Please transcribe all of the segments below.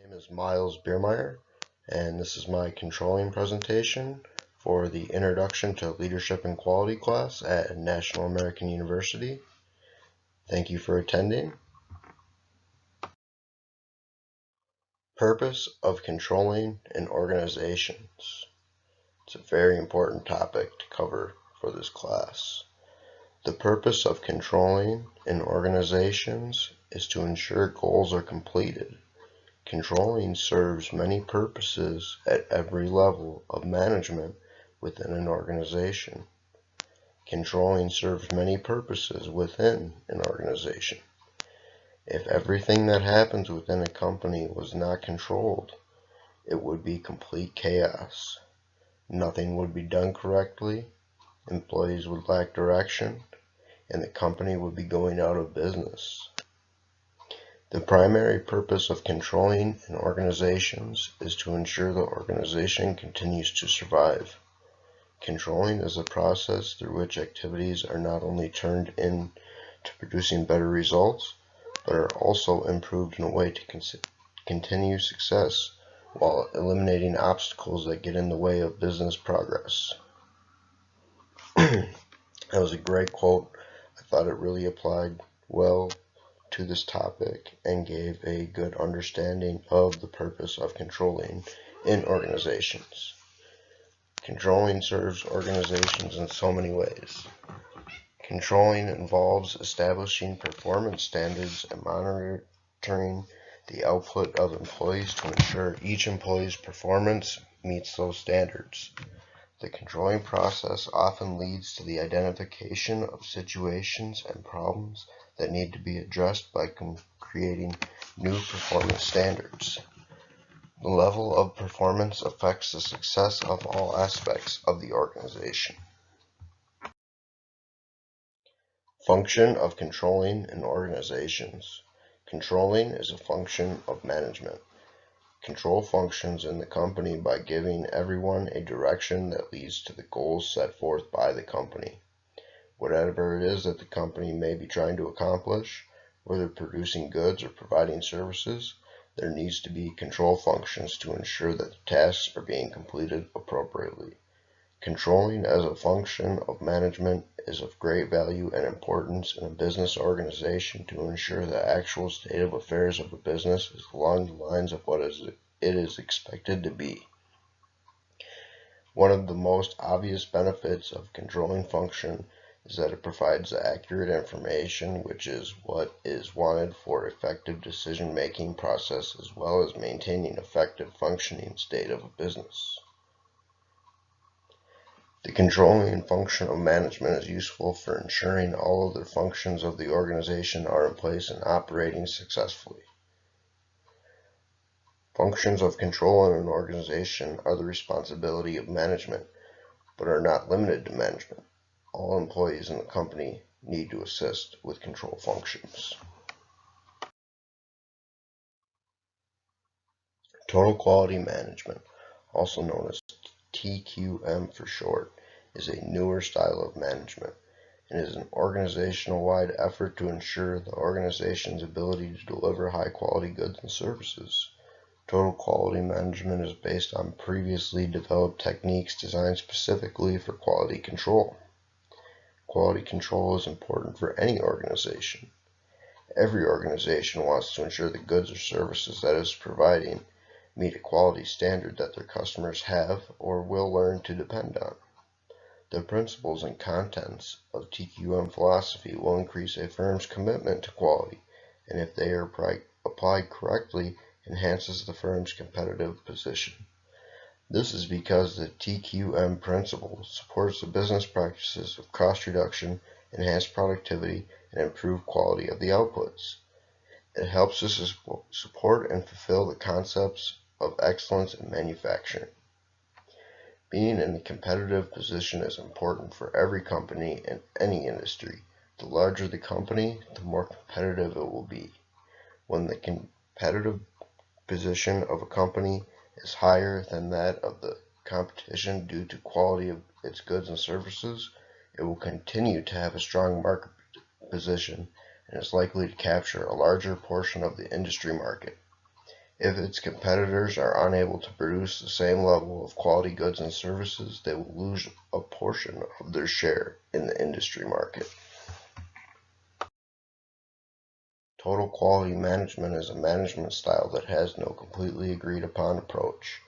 name is Miles Biermeyer, and this is my controlling presentation for the Introduction to Leadership and Quality class at National American University. Thank you for attending. Purpose of controlling in organizations. It's a very important topic to cover for this class. The purpose of controlling in organizations is to ensure goals are completed. Controlling serves many purposes at every level of management within an organization. Controlling serves many purposes within an organization. If everything that happens within a company was not controlled, it would be complete chaos. Nothing would be done correctly, employees would lack direction, and the company would be going out of business. The primary purpose of controlling in organizations is to ensure the organization continues to survive. Controlling is a process through which activities are not only turned into producing better results, but are also improved in a way to continue success while eliminating obstacles that get in the way of business progress. That was a great quote. I thought it really applied well to this topic and gave a good understanding of the purpose of controlling in organizations. Controlling serves organizations in so many ways. Controlling involves establishing performance standards and monitoring the output of employees to ensure each employee's performance meets those standards. The controlling process often leads to the identification of situations and problems that need to be addressed by creating new performance standards. The level of performance affects the success of all aspects of the organization. Function of controlling in organizations. Controlling is a function of management. Control functions in the company by giving everyone a direction that leads to the goals set forth by the company. Whatever it is that the company may be trying to accomplish, whether producing goods or providing services, there needs to be control functions to ensure that the tasks are being completed appropriately. Controlling as a function of management is of great value and importance in a business organization to ensure the actual state of affairs of a business is along the lines of what it is expected to be. One of the most obvious benefits of controlling function is that it provides the accurate information, which is what is wanted for effective decision-making process as well as maintaining effective functioning state of a business. The controlling function of management is useful for ensuring all other functions of the organization are in place and operating successfully. Functions of control in an organization are the responsibility of management, but are not limited to management. All employees in the company need to assist with control functions. Total quality management, also known as TQM for short, is a newer style of management and is an organizational-wide effort to ensure the organization's ability to deliver high-quality goods and services. Total quality management is based on previously developed techniques designed specifically for quality control. Quality control is important for any organization. Every organization wants to ensure the goods or services that it is providing meet a quality standard that their customers have or will learn to depend on. The principles and contents of TQM philosophy will increase a firm's commitment to quality, and if they are applied correctly, enhances the firm's competitive position. This is because the TQM principle supports the business practices of cost reduction, enhanced productivity, and improved quality of the outputs. It helps us support and fulfill the concepts of excellence in manufacturing. Being in a competitive position is important for every company in any industry. The larger the company, the more competitive it will be. When the competitive position of a company is higher than that of the competition due to quality of its goods and services, it will continue to have a strong market position and is likely to capture a larger portion of the industry market. If its competitors are unable to produce the same level of quality goods and services, they will lose a portion of their share in the industry market. Total quality management is a management style that has no completely agreed upon approach.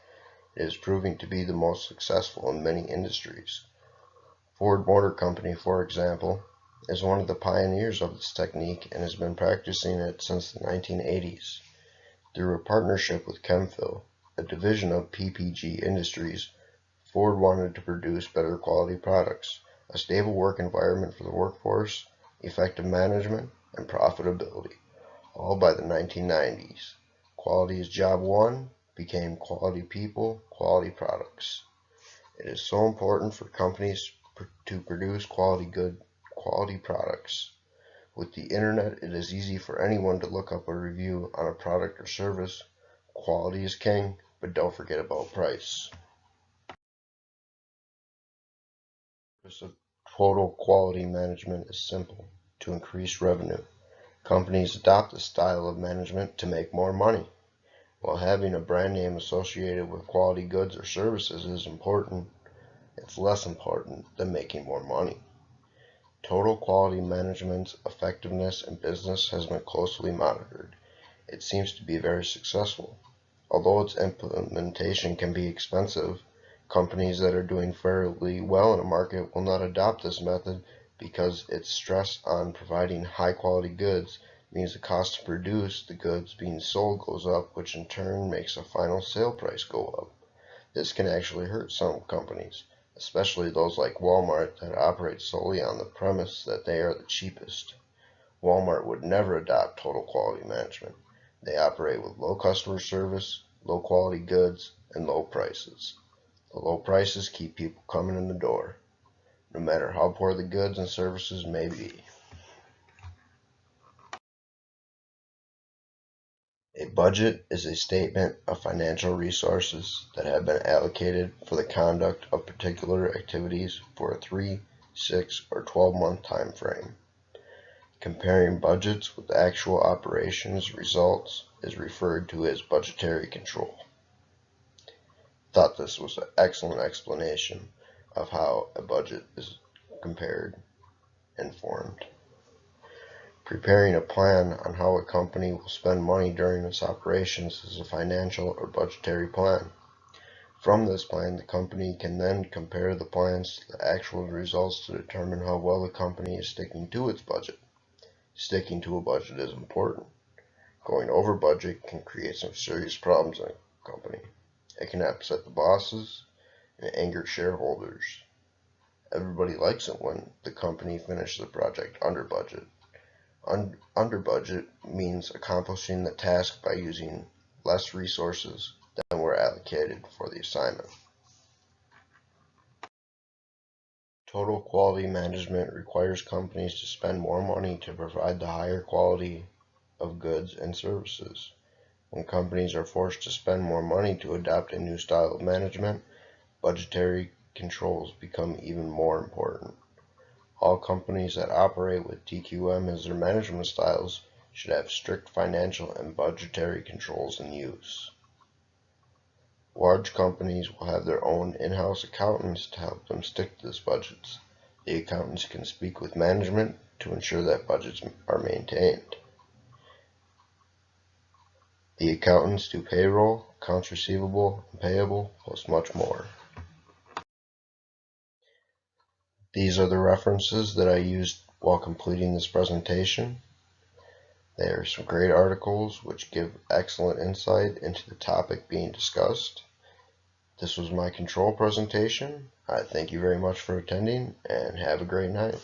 It is proving to be the most successful in many industries. Ford Motor Company, for example, is one of the pioneers of this technique and has been practicing it since the 1980s. Through a partnership with Chemfill, a division of PPG Industries, Ford wanted to produce better quality products, a stable work environment for the workforce, effective management, and profitability, all by the 1990s. Quality is job one became quality people, quality products. It is so important for companies to produce quality products. With the internet, it is easy for anyone to look up a review on a product or service. Quality is king, but don't forget about price. The purpose of total quality management is simple: to increase revenue. Companies adopt this style of management to make more money. While having a brand name associated with quality goods or services is important, it's less important than making more money. Total quality management's effectiveness in business has been closely monitored. It seems to be very successful. Although its implementation can be expensive, companies that are doing fairly well in a market will not adopt this method because its stress on providing high quality goods means the cost to produce the goods being sold goes up, which in turn makes the final sale price go up. This can actually hurt some companies, especially those like Walmart that operate solely on the premise that they are the cheapest. Walmart would never adopt total quality management. They operate with low customer service, low quality goods, and low prices. The low prices keep people coming in the door, no matter how poor the goods and services may be. A budget is a statement of financial resources that have been allocated for the conduct of particular activities for a 3, 6, or 12-month time frame. Comparing budgets with actual operations results is referred to as budgetary control. Thought this was an excellent explanation of how a budget is compared and formed. Preparing a plan on how a company will spend money during its operations is a financial or budgetary plan. From this plan, the company can then compare the plans to the actual results to determine how well the company is sticking to its budget. Sticking to a budget is important. Going over budget can create some serious problems in a company. It can upset the bosses and anger shareholders. Everybody likes it when the company finishes the project under budget. Under budget means accomplishing the task by using less resources than were allocated for the assignment. Total quality management requires companies to spend more money to provide the higher quality of goods and services. When companies are forced to spend more money to adopt a new style of management, budgetary controls become even more important. All companies that operate with TQM as their management styles should have strict financial and budgetary controls in use. Large companies will have their own in-house accountants to help them stick to these budgets. The accountants can speak with management to ensure that budgets are maintained. The accountants do payroll, accounts receivable, and payable, plus much more. These are the references that I used while completing this presentation. They are some great articles which give excellent insight into the topic being discussed. This was my control presentation. I thank you very much for attending and have a great night.